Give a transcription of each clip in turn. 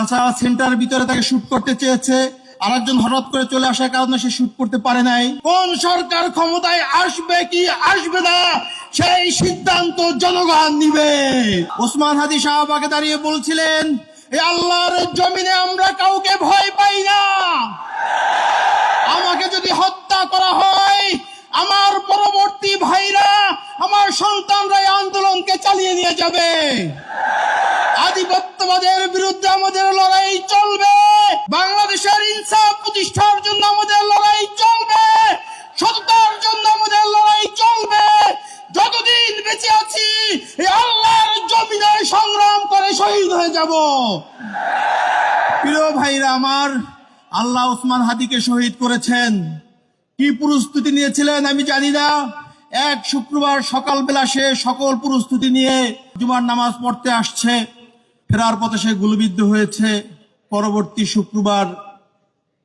Cultural সেন্টারের ভিতরে তাকে শুট করতে চেয়েছে, আরেকজন হঠাৎ করে চলে আসার কারণে সে শুট করতে পারে নাই। কোন সরকার ক্ষমতায় আসবে কি আসবে না সেই সিদ্ধান্ত জনগণ নিবে। ওসমান হাদি শাহবাগে দাঁড়িয়ে বলছিলেন, এই আল্লাহর জমিনে আমরা কাউকে ভয় পাই না। আমাকে যদি হত্যা করা হয়, আমার পরবর্তী ভাইরা, আমার সন্তানরা এই আন্দোলনকে চালিয়ে নিয়ে যাবে। আধিপত্যবাদের বিরুদ্ধে আমাদের লড়াই চলবে, বাংলাদেশের ইনসাফ প্রতিষ্ঠার জন্য আমাদের লড়াই চলবে, সততার জন্য আমাদের লড়াই চলবে। যতদিন বেঁচে আছি এই আল্লাহর জমিনে সংগ্রাম করে শহীদ হয়ে যাব। প্রিয় ভাইরা আমার, আল্লাহ ওসমান হাদিকে শহীদ করেছেন। কি প্রস্তুতি নিয়েছিলেন আমি জানি না। এক শুক্রবার সকালবেলা সে সকল প্রস্তুতি নিয়ে জুমার নামাজ পড়তে আসছে, ফেরার পথে সে গুলিবিদ্ধ হয়েছে। পরবর্তী শুক্রবার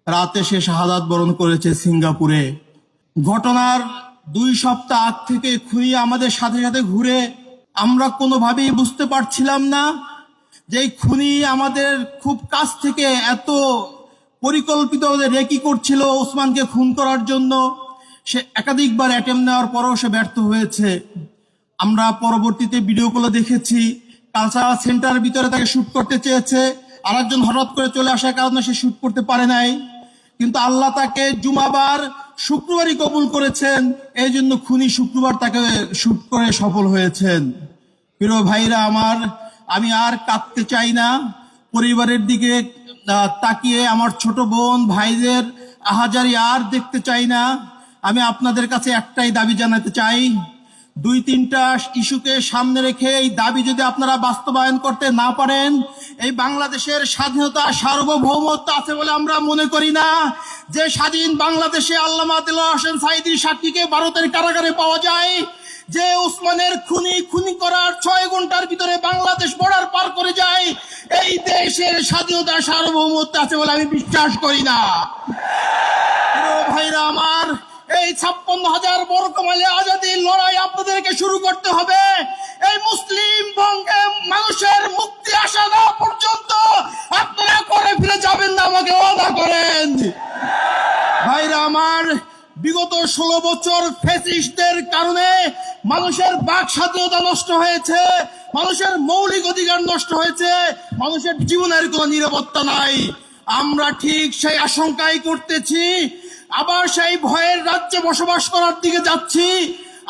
রাতে সে শাহাদাত বরণ করেছে সিঙ্গাপুরে। ঘটনার 2 সপ্তাহ আগ থেকে খুনি আমাদের সাথে সাথে ঘুরে। আমরা কোনোভাবেই বুঝতে পারছিলাম না যে এই খুনি আমাদের খুব কাছ থেকে এত পরিকল্পিত রেকি করছিল ওসমানকে খুন করার জন্য। সে একাধিকবার অ্যাটেম্প নেওয়ার পরও সে ব্যর্থ হয়েছে। আমরা পরবর্তীতে ভিডিও কলে দেখেছি, কালচারাল সেন্টারের ভিতরে তাকে শুট করতে চেয়েছে, আরেকজন হঠাৎ করে চলে আসার কারণে সে শুট করতে পারে নাই। কিন্তু আল্লাহ তাকে জুমাবার শুক্রবারই কবুল করেছেন, এই জন্য খুনি শুক্রবার তাকে শুট করে সফল হয়েছেন। প্রিয় ভাইরা আমার, আমি আর কাঁদতে চাই না। পরিবারের দিকে তাকিয়ে আমার ছোট বোন ভাইদের আহাজারি আর দেখতে চাই না। আমি আপনাদের কাছে একটাই দাবি জানাতে চাই, 2-3টা ইস্যুকে সামনে রেখে এই দাবি যদি আপনারা বাস্তবায়ন করতে না পারেন, এই বাংলাদেশের স্বাধীনতা সার্বভৌমত্ব আছে বলে আমরা মনে করি না। যে স্বাধীন বাংলাদেশে আল্লামা দেলোয়ার হোসেন সাঈদীর সাক্ষীকে ভারতের কারাগারে পাওয়া যায়, যে ওসমানের খুনি করার 6 ঘন্টার ভিতরে বাংলাদেশ বর্ডার পার করে যায়, এই দেশের স্বাধীনতা সার্বভৌমত্ব আছে বলে আমি বিশ্বাস করি না। ভাইরা আমার, এই 56,000 বর্গ মাইলে আজাদির লড়াই আপনাদেরকে শুরু করতে হবে। এই মুসলিম বঙ্গে মানুষের মুক্তি আসা না পর্যন্ত আপনারা করে ফিরে যাবেন না, আমাকে ওয়াদা করেন। ভাইরা আমার, বিগত 16 বছর ফ্যাসিস্টদের কারণে মানুষের বাক স্বাধীনতা নষ্ট হয়েছে, মানুষের মৌলিক অধিকার নষ্ট হয়েছে, মানুষের জীবনের কোনো নিরাপত্তা নাই। আমরা ঠিক সেই আশঙ্কাই করতেছি, আবার সেই ভয়ের রাজ্যে বসবাস করার দিকে যাচ্ছি।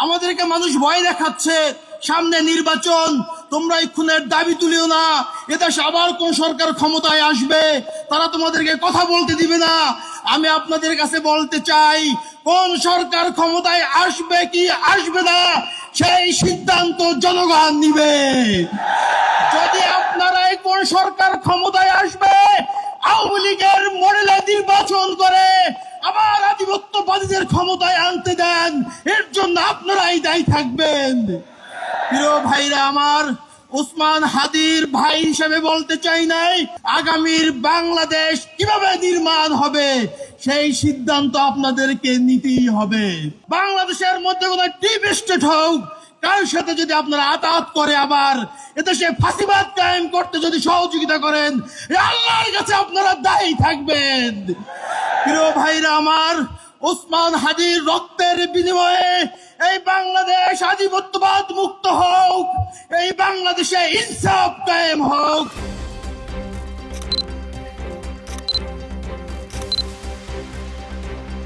আমাদেরকে মানুষ ভয় দেখাচ্ছে, সামনে নির্বাচন, তোমরা এই খুনের দাবি তুলিও না, এদেশে আবার কোন সরকার ক্ষমতায় আসবে, তারা তোমাদেরকে কথা বলতে দিবে না। আমি আপনাদের কাছে বলতে চাই, কোন সরকার ক্ষমতায় আসবে কি আসবে না সেই সিদ্ধান্ত জনগণ নিবে। যদি আপনারা কোন সরকার ক্ষমতায় আসবে আওয়ামী লীগের মডেলে নির্বাচন করে আবার আধিপত্যবাদীদের ক্ষমতায় আনতে দেন, এর জন্য আপনারাই দায়ী থাকবেন। প্রিয় ভাইরা আমার, ওসমান হাদির ভাই হিসেবে বলতে চাই নাই, আগামীর বাংলাদেশ কিভাবে নির্মাণ হবে সেই সিদ্ধান্ত আপনাদেরকে নিতেই হবে। বাংলাদেশের মধ্যে কোনো ডিপ স্টেট হোক, কারোর সাথে যদি আপনারা আতাত করে আবার এদেশে ফাঁসিবাদ কায়েম করতে যদি সহযোগিতা করেন, আল্লাহর কাছে আপনারা দায়ী থাকবেন। প্রিয় ভাইরা আমার, ওসমান হাদির রক্তের বিনিময়ে এই বাংলাদেশ আধিপত্যবাদ মুক্ত হোক, এই বাংলাদেশে ইনসাফ কায়েম হোক।